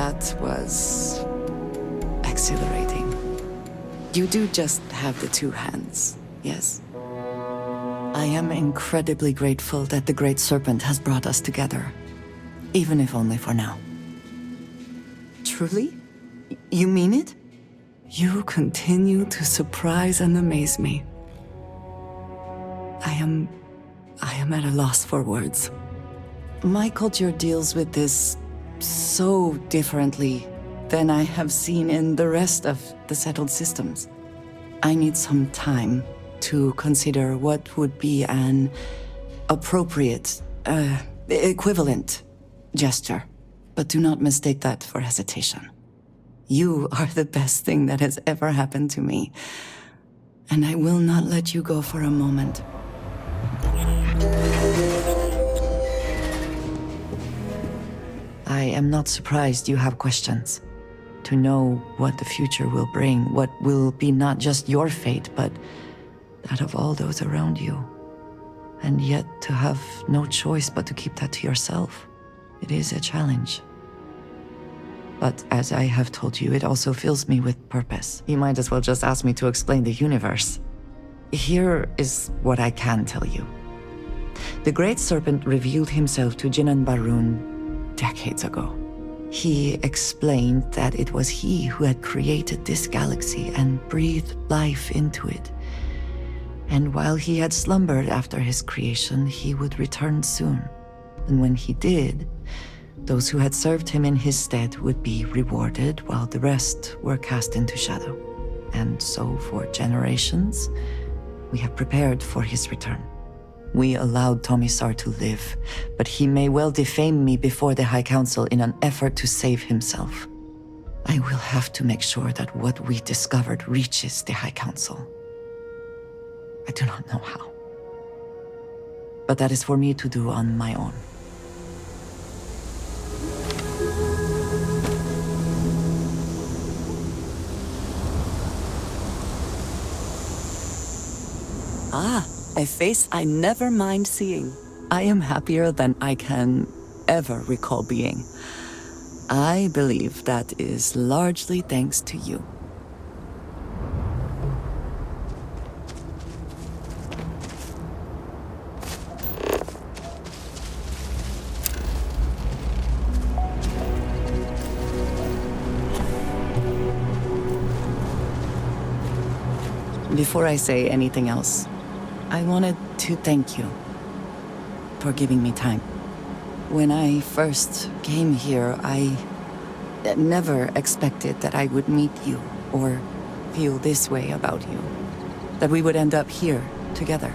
That was exhilarating. You do just have the two hands, yes? I am incredibly grateful that the Great Serpent has brought us together, even if only for now. Truly? You mean it? You continue to surprise and amaze me. I am at a loss for words. My culture deals with this so differently than I have seen in the rest of the settled systems. I need some time to consider what would be an appropriate, equivalent gesture. But do not mistake that for hesitation. You are the best thing that has ever happened to me, and I will not let you go for a moment. I am not surprised you have questions. To know what the future will bring, what will be not just your fate, but that of all those around you. And yet to have no choice but to keep that to yourself. It is a challenge. But as I have told you, it also fills me with purpose. You might as well just ask me to explain the universe. Here is what I can tell you. The Great Serpent revealed himself to Jinan Barun decades ago. He explained that it was he who had created this galaxy and breathed life into it. And while he had slumbered after his creation, he would return soon. And when he did, those who had served him in his stead would be rewarded, while the rest were cast into shadow. And so for generations, we have prepared for his return. We allowed Tomisar to live, but he may well defame me before the High Council in an effort to save himself. I will have to make sure that what we discovered reaches the High Council. I do not know how. But that is for me to do on my own. Ah, a face I never mind seeing. I am happier than I can ever recall being. I believe that is largely thanks to you. Before I say anything else, I wanted to thank you for giving me time. When I first came here, I never expected that I would meet you or feel this way about you, that we would end up here together.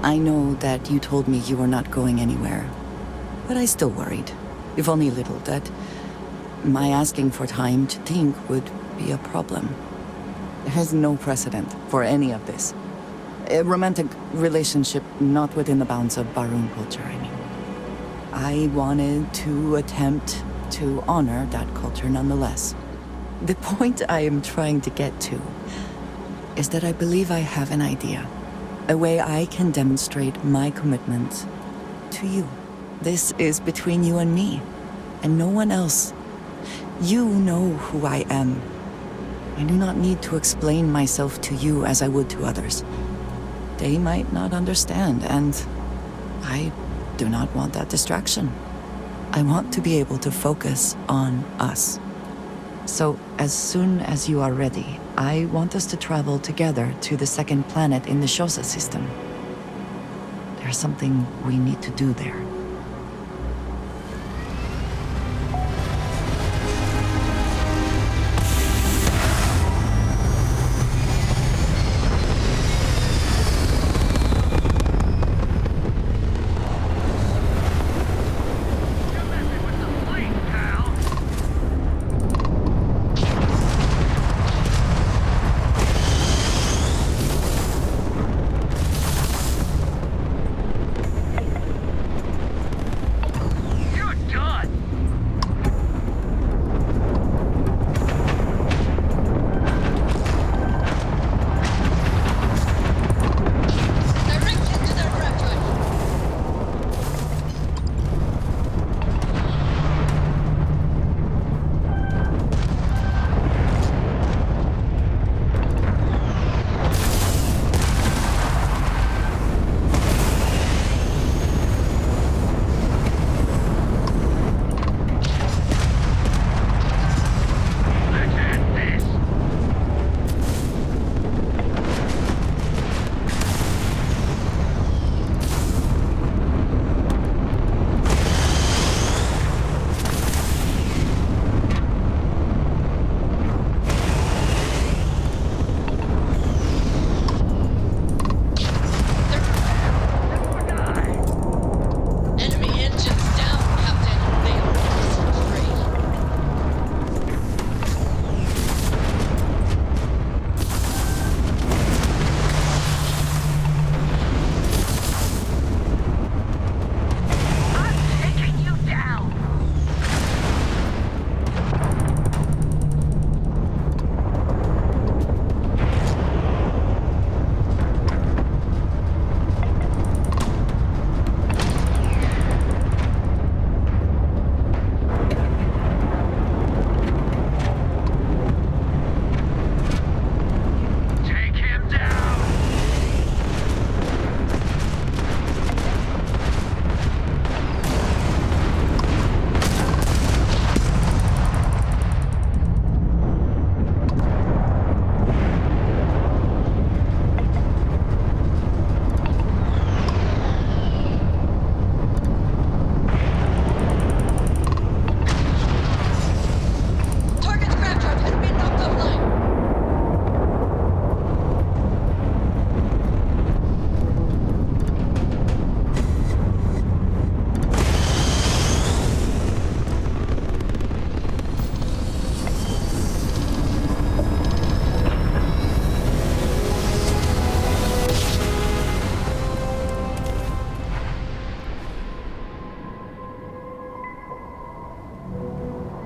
I know that you told me you were not going anywhere, but I still worried, if only a little, that my asking for time to think would be a problem. There is no precedent for any of this. A romantic relationship not within the bounds of Barun culture, I mean. I wanted to attempt to honor that culture nonetheless. The point I am trying to get to is that I believe I have an idea. A way I can demonstrate my commitment to you. This is between you and me, and no one else. You know who I am. I do not need to explain myself to you as I would to others. They might not understand, and I do not want that distraction. I want to be able to focus on us. So, as soon as you are ready, I want us to travel together to the second planet in the Shosa system. There's something we need to do there.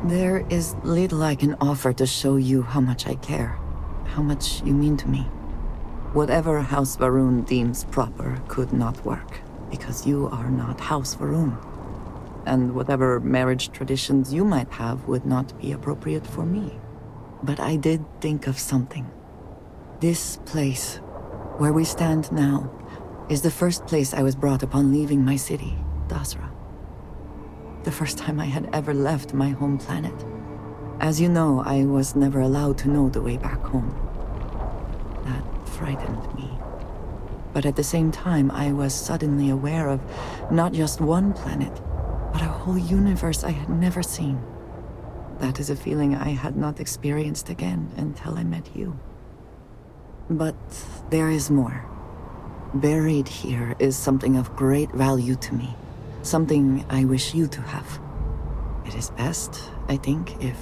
There is little I can offer to show you how much I care, how much you mean to me. Whatever House Varun deems proper could not work, because you are not House Varun. And whatever marriage traditions you might have would not be appropriate for me. But I did think of something. This place, where we stand now, is the first place I was brought upon leaving my city, Dasra. The first time I had ever left my home planet. As you know, I was never allowed to know the way back home. That frightened me. But at the same time, I was suddenly aware of not just one planet, but a whole universe I had never seen. That is a feeling I had not experienced again until I met you. But there is more. Buried here is something of great value to me. Something I wish you to have. It is best, I think, if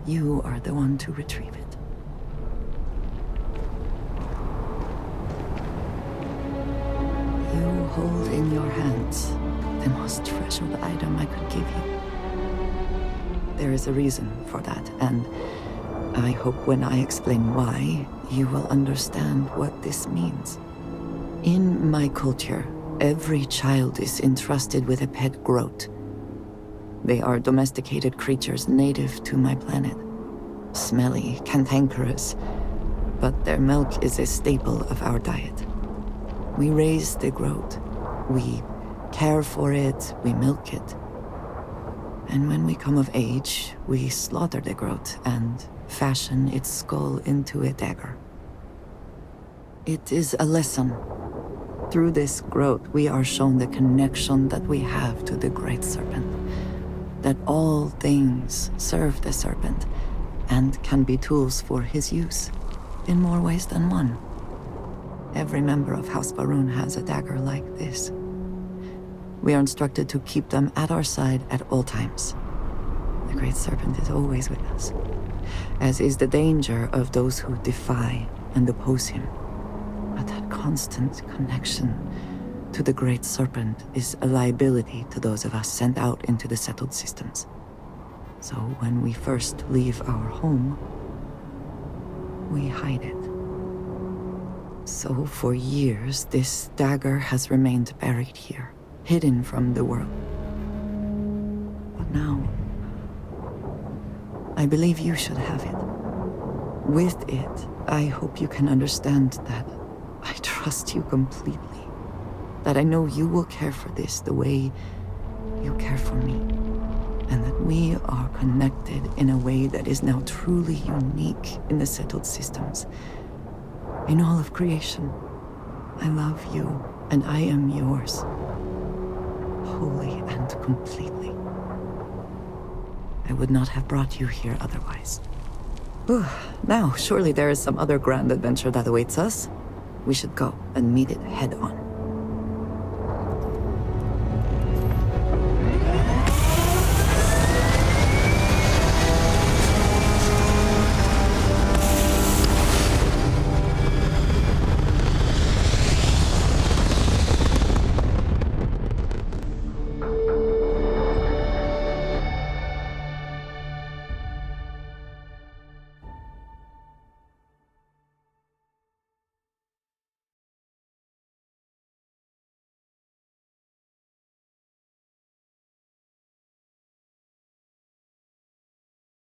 you are the one to retrieve it. You hold in your hands the most treasured item I could give you. There is a reason for that, and I hope when I explain why, you will understand what this means. In my culture, every child is entrusted with a pet groat. They are domesticated creatures native to my planet. Smelly, cantankerous, but their milk is a staple of our diet. We raise the groat. We care for it, we milk it. And when we come of age, we slaughter the groat and fashion its skull into a dagger. It is a lesson. Through this growth, we are shown the connection that we have to the Great Serpent. That all things serve the Serpent, and can be tools for his use, in more ways than one. Every member of House Varun has a dagger like this. We are instructed to keep them at our side at all times. The Great Serpent is always with us, as is the danger of those who defy and oppose him. But that constant connection to the Great Serpent is a liability to those of us sent out into the settled systems. So when we first leave our home, we hide it. So for years, this dagger has remained buried here, hidden from the world. But now, I believe you should have it. With it, I hope you can understand that I trust you completely. That I know you will care for this the way you care for me. And that we are connected in a way that is now truly unique in the settled systems. In all of creation, I love you, and I am yours. Wholly and completely. I would not have brought you here otherwise. Now, surely there is some other grand adventure that awaits us. We should go and meet it head on.